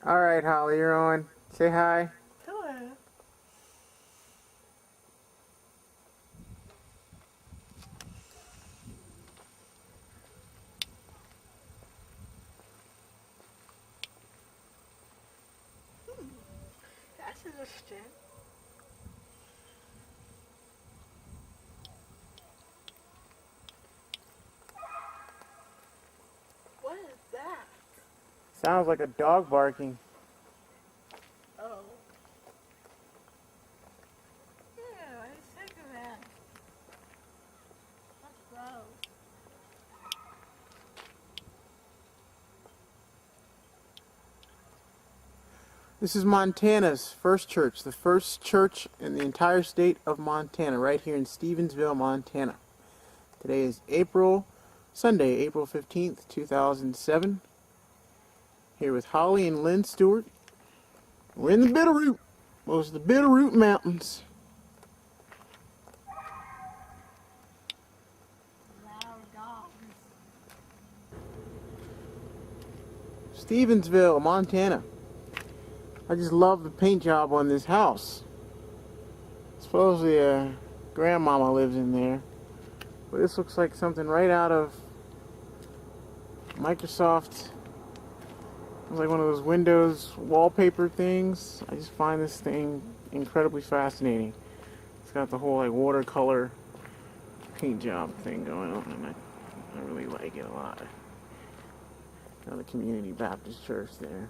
Alright, Holly, you're on. Say hi. Hello. That's interesting. What is that? Sounds like a dog barking. Oh. Yeah, I was thinking that. That's gross. This is Montana's first church, the first church in the entire state of Montana, right here in Stevensville, Montana. Today is Sunday, April 15th, 2007. Here with Holly and Lynn Stewart. We're in the Bitterroot, most of the Bitterroot Mountains. Loud dogs. Stevensville, Montana. I just love the paint job on this house. Supposedly a grandmama lives in there. But this looks like something right out of Microsoft. It's like one of those Windows wallpaper things. I just find this thing incredibly fascinating. It's got the whole like watercolor paint job thing going on, and I really like it a lot. Got the Community Baptist Church there.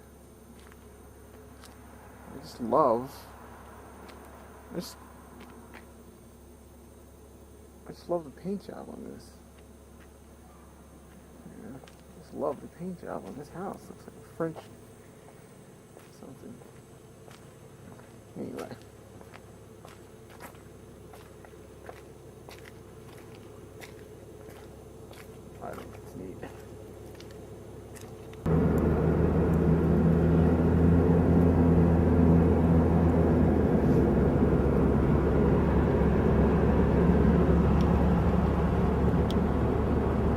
I just love the paint job on this. Yeah, I just love the paint job on this house. Looks like a French something. Anyway. I think it's neat.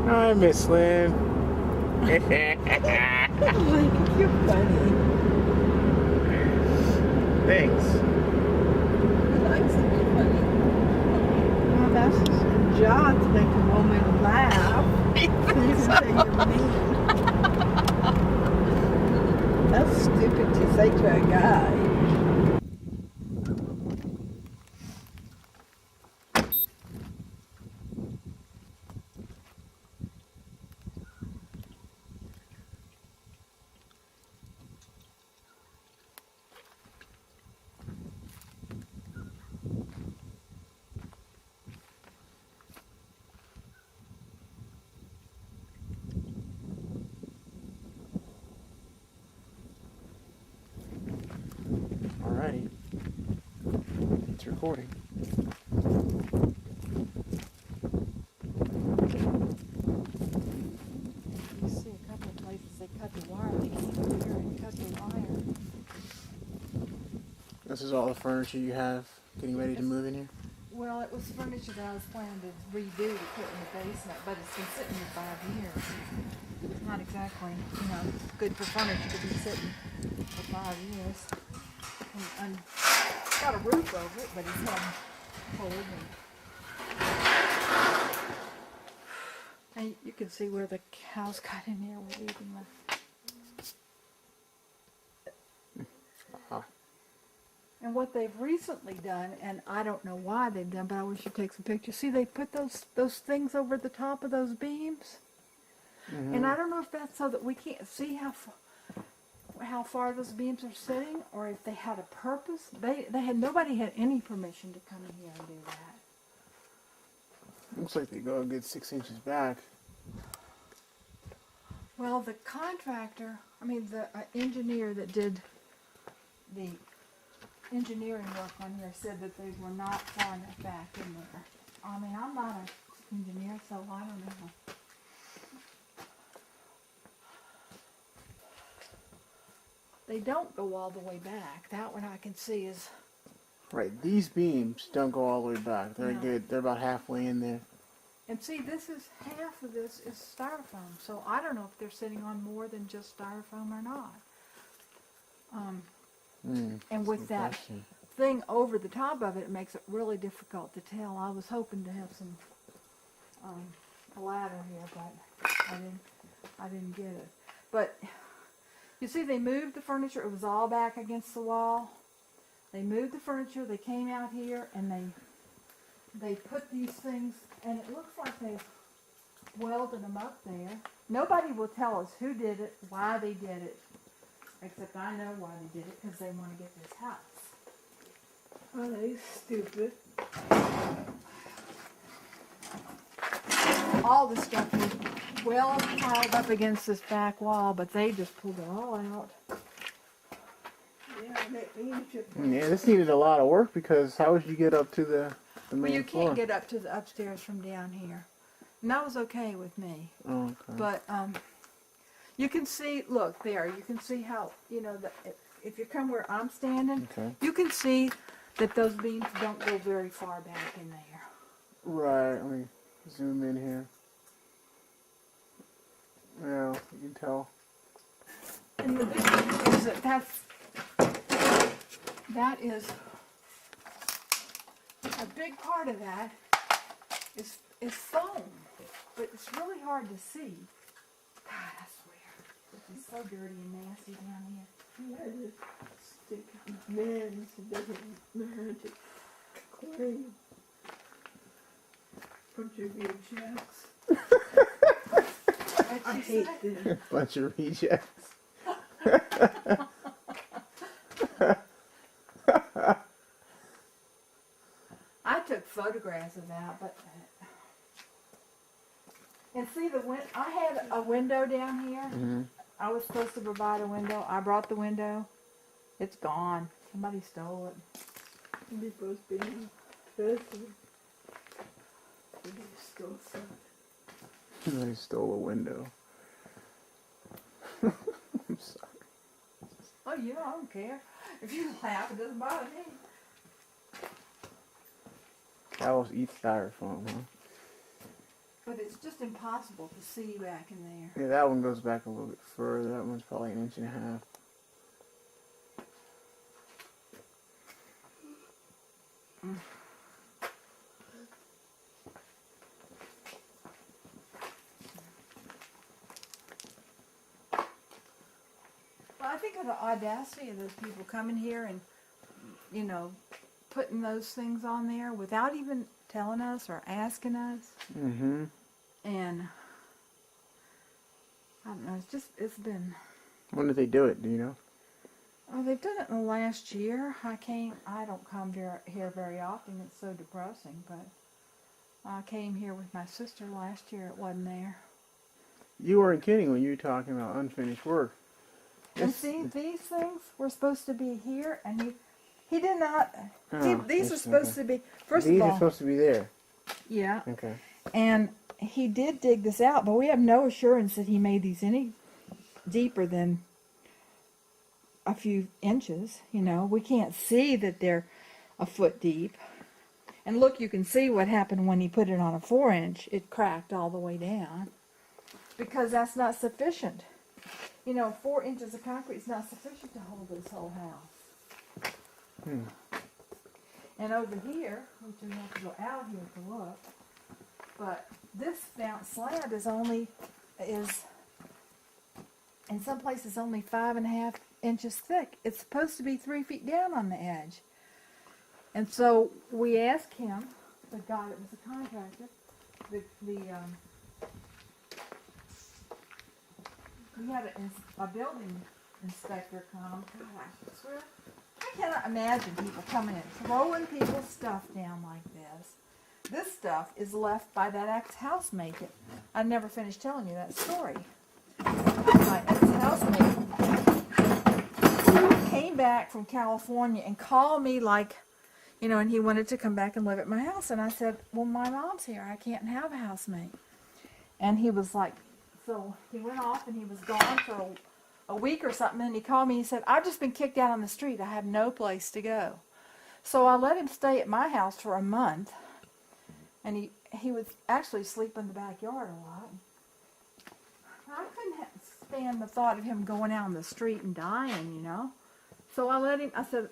I miss Lynn. Like, you're funny. Thanks. He likes to be funny. Well, that's his job to make a woman laugh. You can say you're mean. That's stupid to say to a guy. Alrighty. It's recording. You see a couple of places they cut the wire. They came here and cut the wire. This is all the furniture you have getting ready to move in here? Well, it was furniture that I was planning to redo to put in the basement, but it's been sitting here 5 years. It's not exactly, good for furniture to be sitting for 5 years. And got a roof over it, but it's had cold and you can see where the cows got in here with eating the. And what they've recently done, and I don't know why they've done, but I wish you'd take some pictures. See, they put those things over the top of those beams. Mm-hmm. And I don't know if that's so that we can't see how far those beams are sitting, or if they had a purpose. Nobody had any permission to come in here and do that. Looks like they go a good 6 inches back. Well, the contractor, the engineer that did the engineering work on here said that they were not far enough back in there. I'm not an engineer, so I don't know. They don't go all the way back. That one I can see is. Right, these beams don't go all the way back. They're No. good. They're about halfway in there. And see, half of this is styrofoam, so I don't know if they're sitting on more than just styrofoam or not. And with that thing over the top of it, it makes it really difficult to tell. I was hoping to have some a ladder here, but I didn't get it. But you see, they moved the furniture. It was all back against the wall. They moved the furniture. They came out here and they put these things, and it looks like they've welded them up there. Nobody will tell us who did it, why they did it, except I know why they did it, because they want to get this house. Oh, they stupid. All the stuff was well piled up against this back wall, but they just pulled it all out. Yeah, that means you. Yeah, this needed a lot of work because how would you get up to the main Well, you floor? can't get up to the upstairs from down here. And that was okay with me. Oh, okay. But you can see, look there, you can see how, you know, if you come where I'm standing, Okay. you can see that those beams don't go very far back in there. Right, let me zoom in here. Yeah, you can tell. And the big thing is that is a big part of that is foam, but it's really hard to see. God, I swear, it's so dirty and nasty down here. Yeah, just stick men who doesn't know how to clean. Bunch of rejects. I hate them. Bunch of rejects. I took photographs of that, but and see I had a window down here. Mm-hmm. I was supposed to provide a window. I brought the window. It's gone. Somebody stole it. You're supposed to be in person. You stole something. Somebody stole a window. I'm sorry. Oh, you know, I don't care. If you laugh, it doesn't bother me. Owls eat styrofoam, huh? But it's just impossible to see back in there. Yeah, that one goes back a little bit further. That one's probably 1.5 inches. Well, I think of the audacity of those people coming here and, you know, putting those things on there without even telling us or asking us. Mm-hmm. And I don't know, it's been, When did they do it? Do you know? oh, they've done it in the last year. I don't come here very often. It's so depressing, but I came here with my sister last year. It wasn't there. You weren't kidding when you were talking about unfinished work. And see, these things were supposed to be here, and he did not. These are supposed to be. First These of all, are supposed to be there. yeah. Okay. And he did dig this out, but we have no assurance that he made these any deeper than a few inches. You know, we can't see that they're a foot deep. And look, you can see what happened when he put it on a 4-inch. It cracked all the way down because that's not sufficient. You know, 4 inches of concrete is not sufficient to hold this whole house. And over here, which we have to go out here to look, but this slab is in some places only 5.5 inches thick. It's supposed to be 3 feet down on the edge. And so we asked him, the guy that was a contractor, we had a building inspector come. God, I swear, I cannot imagine people coming in, throwing people's stuff down like this. This stuff is left by that ex-housemate. I never finished telling you that story. My ex-housemate came back from California and called me like, you know, and he wanted to come back and live at my house. And I said, well, my mom's here. I can't have a housemate. And he was like, so he went off and he was gone for a week or something. And he called me and he said, I've just been kicked out on the street. I have no place to go. So I let him stay at my house for a month. And he would actually sleep in the backyard a lot. I couldn't stand the thought of him going out on the street and dying, you know. So I let him, I said,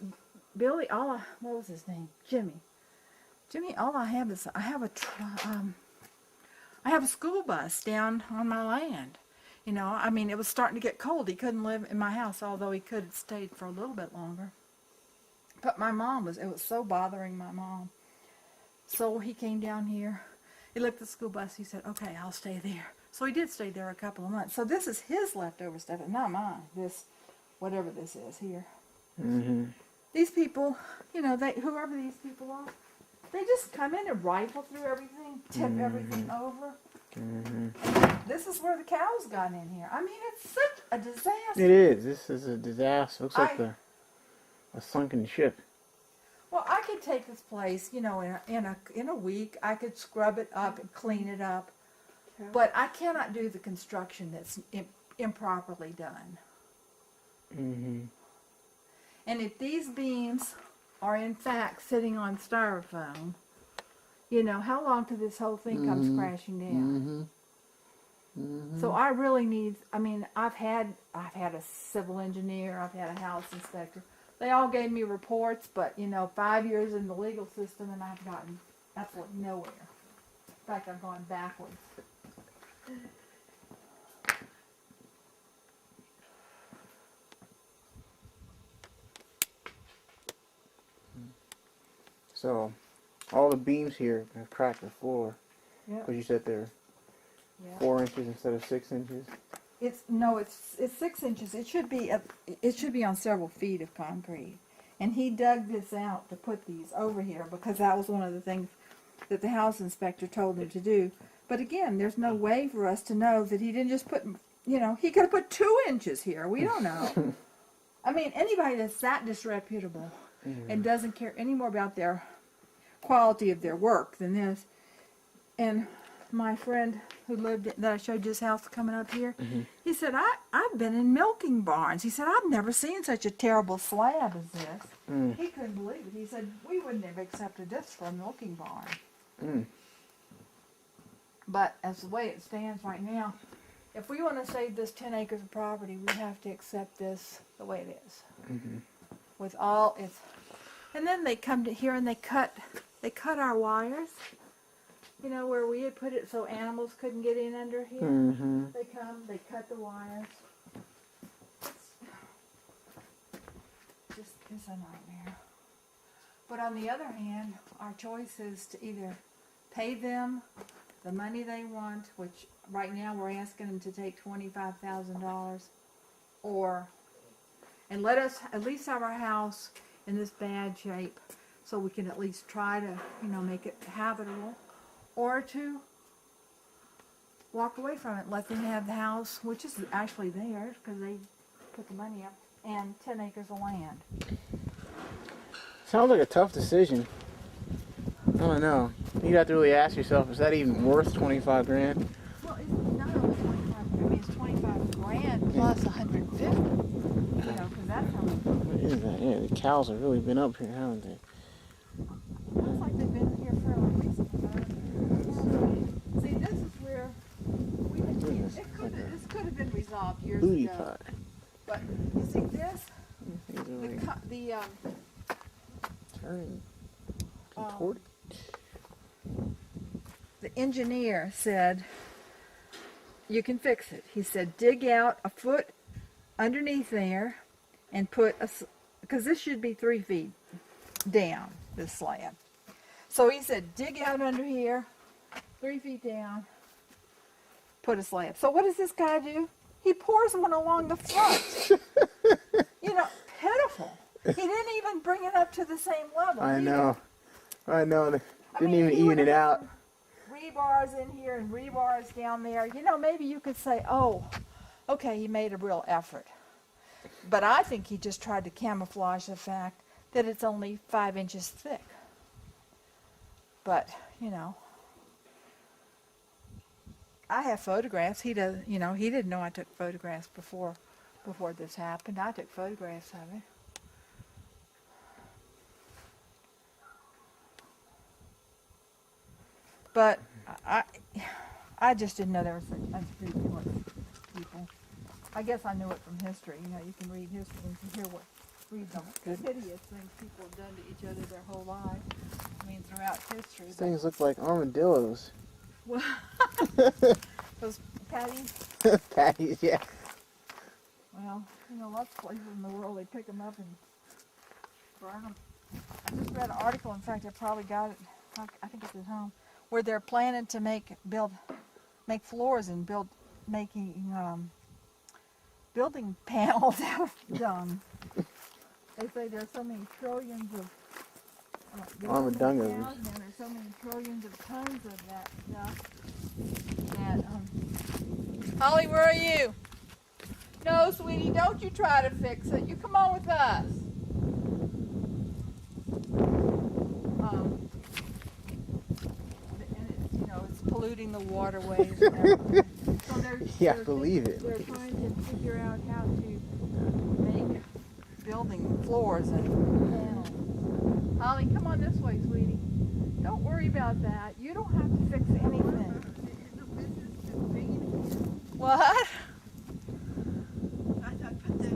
Billy, what was his name? Jimmy, all I have is, I have a school bus down on my land. You know, I mean, it was starting to get cold. He couldn't live in my house, although he could have stayed for a little bit longer. But it was so bothering my mom. So he came down here. He looked at the school bus. He said, okay, I'll stay there. So he did stay there a couple of months. So this is his leftover stuff, and not mine. This, whatever this is here. Mm-hmm. These people, you know, whoever these people are, they just come in and rifle through everything, tip everything over. Mm-hmm. This is where the cows got in here. I mean, it's such a disaster. It is. This is a disaster. Looks like a sunken ship. Well, I could take this place, you know, in a week. I could scrub it up and clean it up, but I cannot do the construction that's improperly done. Mm-hmm. And if these beams are in fact sitting on styrofoam, you know, how long till this whole thing comes crashing down? Mm-hmm. Mm-hmm. So I really need, I mean, I've had a civil engineer, I've had a house inspector. They all gave me reports, but, you know, 5 years in the legal system and I've gotten absolutely nowhere. In fact, I've gone backwards. So, all the beams here have cracked the floor. Yeah. Because you said they're 4 inches instead of 6 inches. It's 6 inches. It should be on several feet of concrete. And he dug this out to put these over here because that was one of the things that the house inspector told him to do. But again, there's no way for us to know that he didn't just put, you know, he could have put 2 inches here. We don't know. I mean, anybody that's that disreputable and doesn't care any more about their quality of their work than this. And my friend who lived, that I showed you his house coming up here, he said, I've been in milking barns. He said, I've never seen such a terrible slab as this. He couldn't believe it. He said, we wouldn't have accepted this for a milking barn. But as the way it stands right now, if we want to save this 10 acres of property, we have to accept this the way it is. With all its, and then they come to here and they cut our wires. You know, where we had put it so animals couldn't get in under here. They cut the wires. It's a nightmare. But on the other hand, our choice is to either pay them the money they want, which right now we're asking them to take $25,000, and let us at least have our house in this bad shape so we can at least try to, you know, make it habitable. Or to walk away from it, let them have the house, which is actually theirs because they put the money up, and 10 acres of land. Sounds like a tough decision. I don't know. You'd have to really ask yourself, is that even worth 25 grand? Well, it's not only 25. I mean, it's 25 grand plus 150. You know, because that's how much. What is that? Yeah, the cows have really been up here, haven't they? Looks like they've been here fairly recently. See, this is where this could have been resolved years Booty ago. pot. But you see this, These are like turning, contorted. the engineer said, you can fix it. He said, dig out a foot underneath there and put because this should be 3 feet down, this slab. So he said, dig out under here, 3 feet down, put a slab. So what does this guy do? He pours one along the front. You know, pitiful. He didn't even bring it up to the same level. I know. They didn't even he even would it have out. some rebars in here and rebars down there. You know, maybe you could say, oh, okay, he made a real effort. But I think he just tried to camouflage the fact that it's only 5 inches thick. But, you know, I have photographs. He does, you know, he didn't know I took photographs before this happened. I took photographs of it. But I just didn't know there were such unscrupulous people. I guess I knew it from history. You know, you can read history and you can hear read the hideous things people have done to each other their whole life. I mean, throughout history. These things look like armadillos. Well, those patties. Patties, yeah. Well, lots of places in the world they pick them up and burn them. I just read an article. In fact, I probably got it. I think it's at home, where they're planning to make floors and making building panels out of dung. They say there's so many trillions of Armadillos. and there's so many trillions of tons of that stuff that Holly, where are you? No, sweetie, don't you try to fix it. You come on with us. And it's polluting the waterways and everything. So Yeah, believe it. They're trying to figure out how to make building floors and panels. Holly, come on this way, sweetie. Don't worry about that. You don't have to fix anything. What? I put the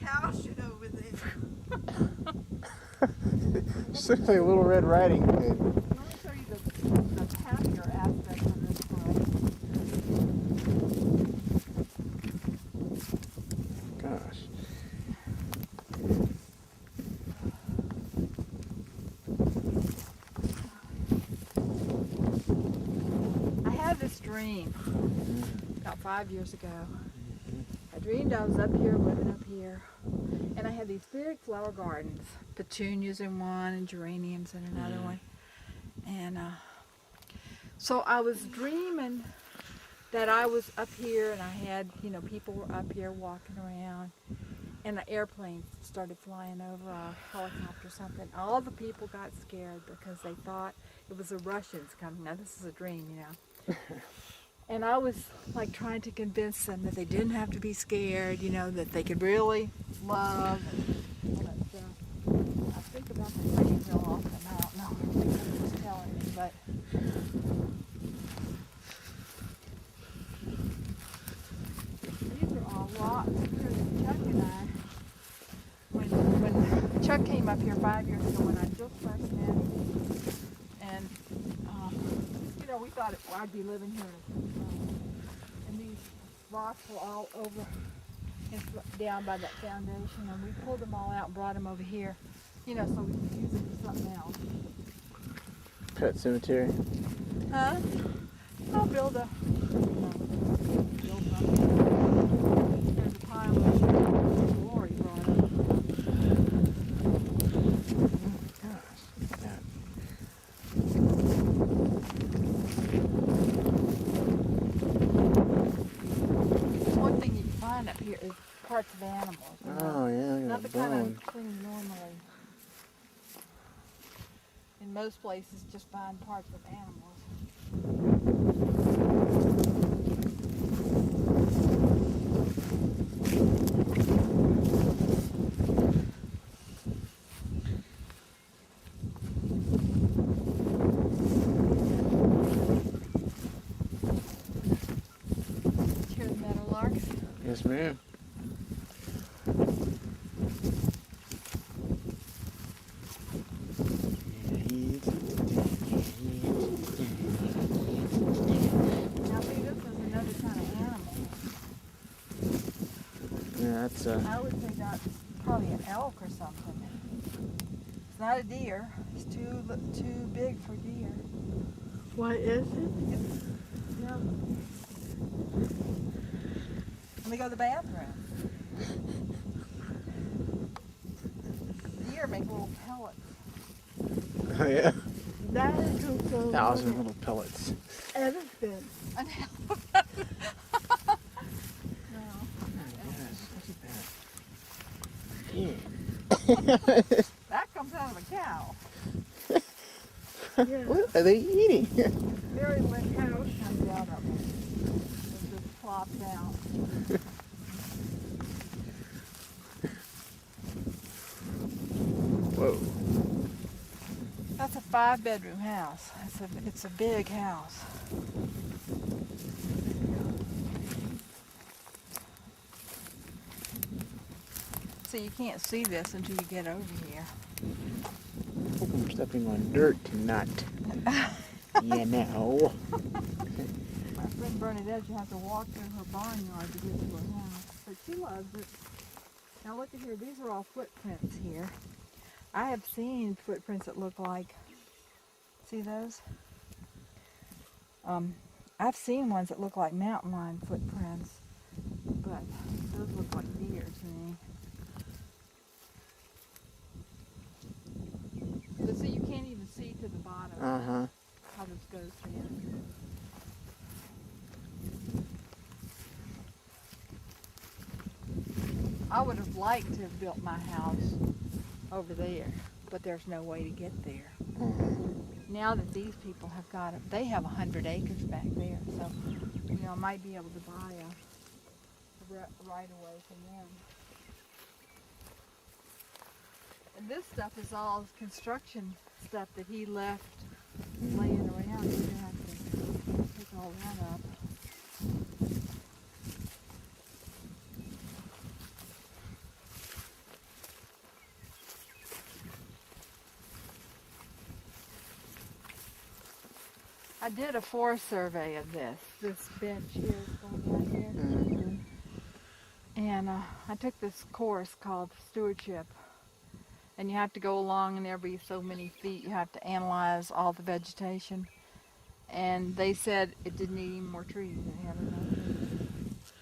cow shit over there. This looks like a Little Red Riding Hood. Let me show you the happier aspect of this parade. Gosh. I had this dream about 5 years ago. I dreamed I was up here, living up here, and I had these big flower gardens, petunias in one and geraniums in another one. And so I was dreaming that I was up here and I had, people were up here walking around, and an airplane started flying over, a helicopter or something. All the people got scared because they thought it was the Russians coming. Now this is a dream, And I was like trying to convince them that they didn't have to be scared, that they could really love and all that stuff. I think about the lady fell off the mountain. I don't think she was telling me, but these are all rocks. Here's Chuck and I. When Chuck came up here 5 years ago, when I just first met him, and we thought I'd be living here and these rocks were all over and down by that foundation, and we pulled them all out and brought them over here, so we could use them for something else. Pet cemetery. Huh? I'll build a There's a pile of glory brought up. Gosh, look at that. One thing you can find up here is parts of animals. Oh, yeah, look Not at the that kind bone. of thing you normally. In most places, just find parts of animals. Hear the meadowlarks? Yes, ma'am. Now see, this is another kind of animal. Yeah, that's I would say that's probably an elk or something. It's not a deer. It's too big for deer. What is it? Yeah. Let me go to the bathroom. Deer make little pellets. oh yeah, That is also 1,000 little pellets. elephant. An elephant. No. That comes out of a cow. Yeah. What are they eating? Very wet cow comes out of it. It just plops out. Whoa. That's a 5-bedroom house. It's a big house. So you can't see this until you get over here. Hoping we're stepping on dirt tonight. You know. My friend Bernadette, you have to walk through her barnyard to get to her house, but she loves it. Now look at here, these are all footprints here. I have seen footprints that look like, see those? I've seen ones that look like mountain lion footprints, but those look like deer to me. But see, you can't even see to the bottom how this goes in. I would have liked to have built my house over there, but there's no way to get there. Now that these people have got it, they have 100 acres back there, so you know I might be able to buy a right away from them. And this stuff is all construction stuff that he left laying around. You're gonna have to pick all that up. I did a forest survey of this bench here is going down here. And I took this course called Stewardship. And you have to go along, and every so many feet you have to analyze all the vegetation. And they said it didn't need any more trees. It had enough trees.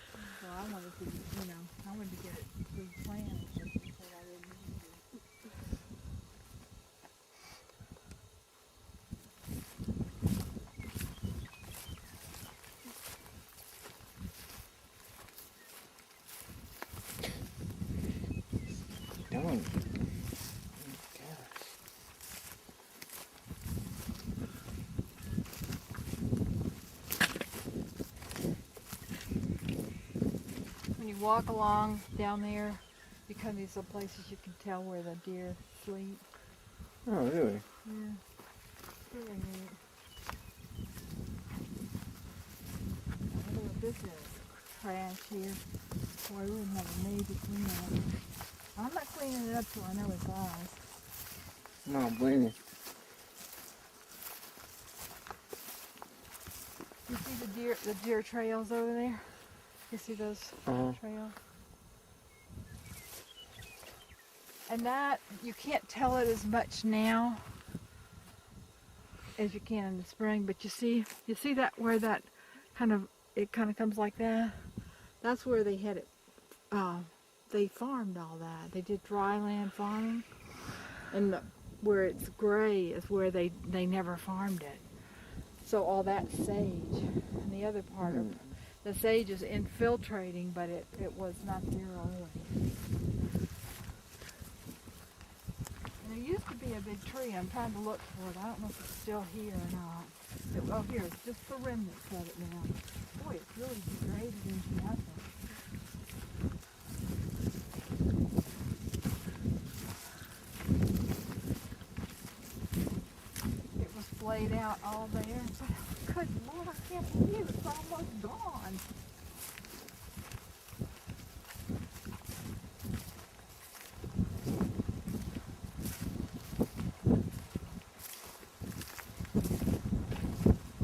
So I wanted to, you know, I wanted to get it pre-planned. But they said I didn't need to. Doing. When you walk along down there, you come to these little places you can tell where the deer sleep. Oh, really? Yeah, really neat. Look at this is trash here. Boy, we wouldn't have a maid to clean up. I'm not cleaning it up till I know it's ours. No, blame you. You see the deer trails over there? You see those trails? And that, you can't tell it as much now as you can in the spring, but you see that where that it kind of comes like that? That's where they had it, they farmed all that. They did dry land farming, and where it's gray is where they never farmed it. So all that sage, and the other part of the sage is infiltrating, but it was not there already. And there used to be a big tree. I'm trying to look for it. I don't know if it's still here or not. Oh, here, it's just the remnants of it now. Boy, it's really degraded into nothing. It was flayed out all there. But good Lord, I can't believe it's almost gone.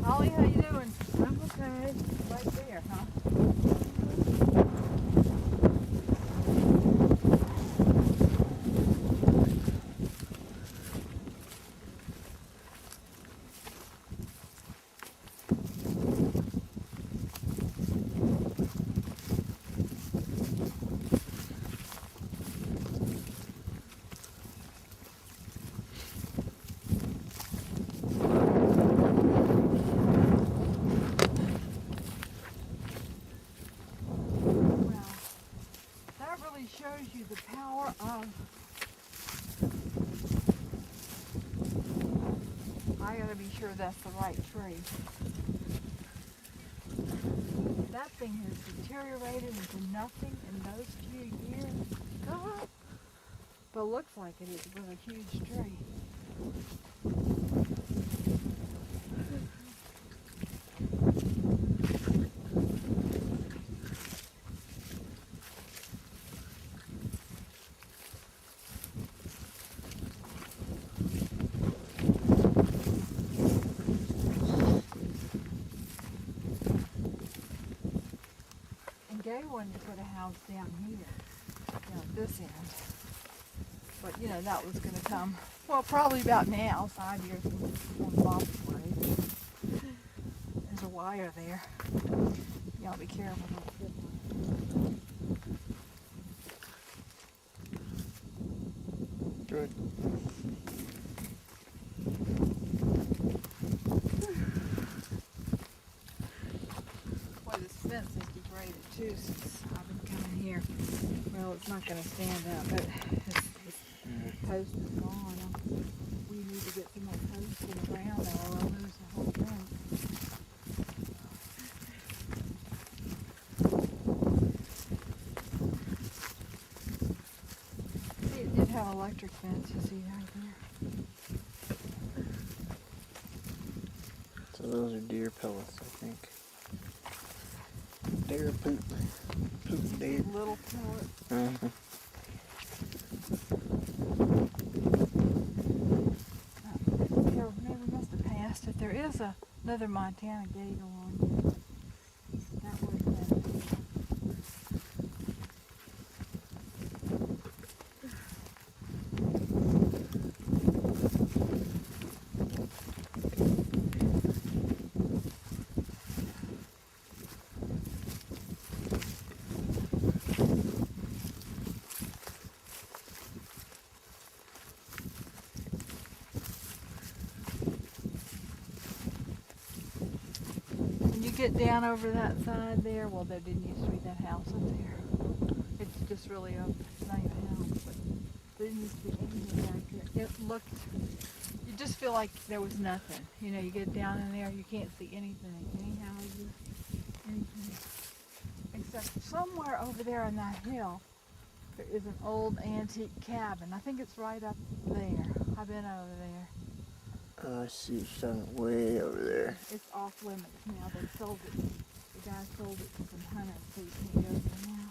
Holly, how you doing? I'm okay. Right there, huh? Shows you the power of, I gotta be sure that's the right tree. That thing has deteriorated into nothing in those few years. God. But it looks like it was a huge tree. Jay wanted to put a house down here, at this end. But that was going to come, well, probably about now, 5 years on Bob's way. There's a wire there. Y'all be careful. Good. Boy, this fence is degraded too since I've been coming here. Well, it's not going to stand up, but this post is gone. We need to get some more posts in the ground or we'll lose the whole thing. See, it did have electric fence, you see right there. So those are deer pellets, I think. Deer poop. Poop deer. Little pellet. Uh-huh. Maybe must have passed it. There is another Montana gate along here. That would have been. Get down over that side there. Well, there didn't used to be that house up there. It's just really a nice house, but there didn't used to be anything back there. It looked, you just feel like there was nothing. You get down in there, you can't see anything, any houses, anything. Except somewhere over there on that hill, there is an old antique cabin. I think it's right up there. I've been over there. I see it's done way over there. It's off limits now. They sold it. The guy sold it to some hunters, so you can't go there now.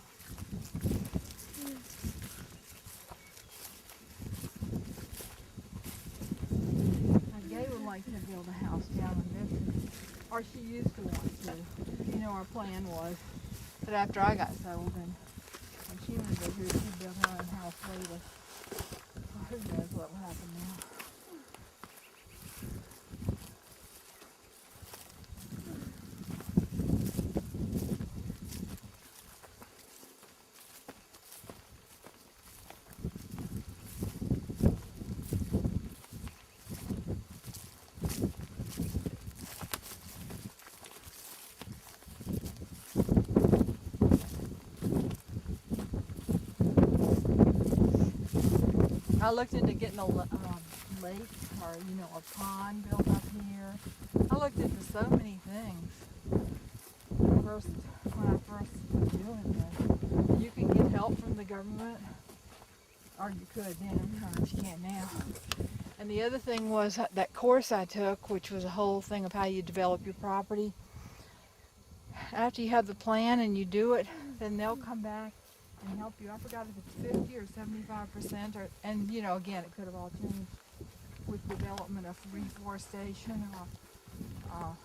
Now, Gay would like to build a house down in this, or she used to want to. Our plan was. But after I got sold and she moved over here, she built her own house later. Well, who knows what will happen now. I looked into getting a lake or, a pond built up here. I looked into so many things. When I first was doing this, you can get help from the government, or you could then, I don't know if you can now. And the other thing was that course I took, which was a whole thing of how you develop your property. After you have the plan and you do it, then they'll come back and help you. I forgot if it's 50 or 75%, and again, it could have all changed with development of reforestation or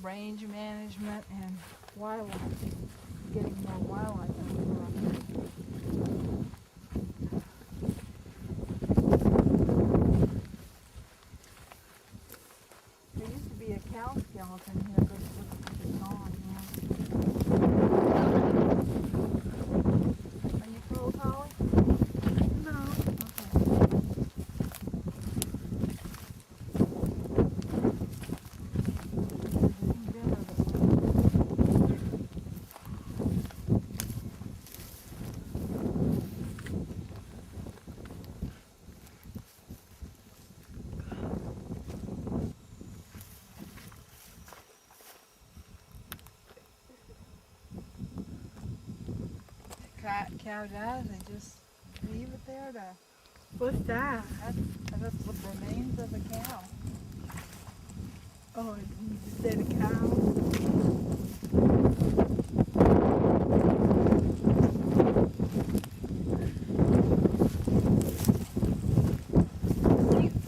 range management and wildlife, getting more wildlife in the property. There used to be a cow skeleton here, but it looks like it's gone now. Are you cool, Polly? No. Okay. Cow dies, they just leave it there to. What's that? That's what remains of a cow. Oh, you just said a cow.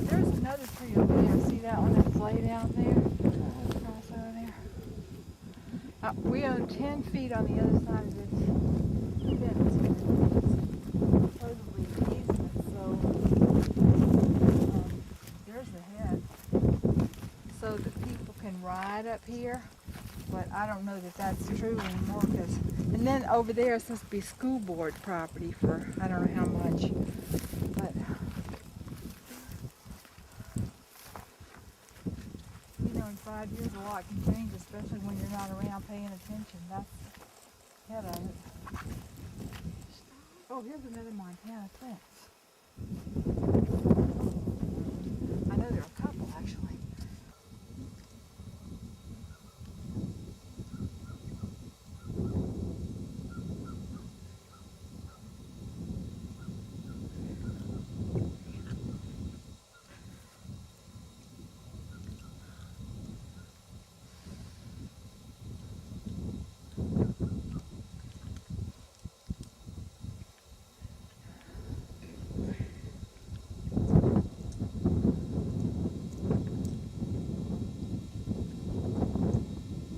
There's another tree over there. See that one that's laid out there? Across over there. We own 10 feet on the other side of this fence here. It's supposedly an easement, so there's the head. So that people can ride up here, but I don't know that that's true anymore. And then over there it's supposed to be school board property for I don't know how much. But you know, in 5 years a lot can change, especially when you're not around paying attention. That's the head of it. Oh, here's another Montana fence. I know there are a couple actually.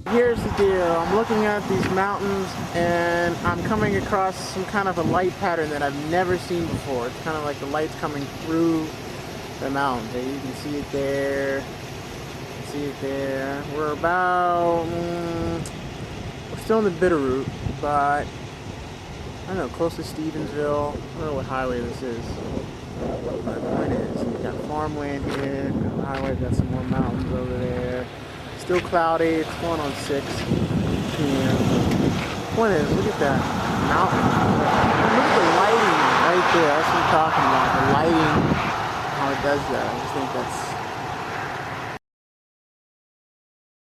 Here's the deal. I'm looking at these mountains and I'm coming across some kind of a light pattern that I've never seen before. It's kind of like the light's coming through the mountain. Okay, you can see it there. You can see it there. We're about, we're still in the Bitterroot, but I don't know, close to Stevensville. I don't know what highway this is. But the point is, we've got farmland here, we've got the highway, we've got some more mountains over there. Still cloudy, it's going on 6 p.m. Point is, look at that mountain. Look at the lighting right there. That's what I'm talking about. The lighting, how it does that. I just think that's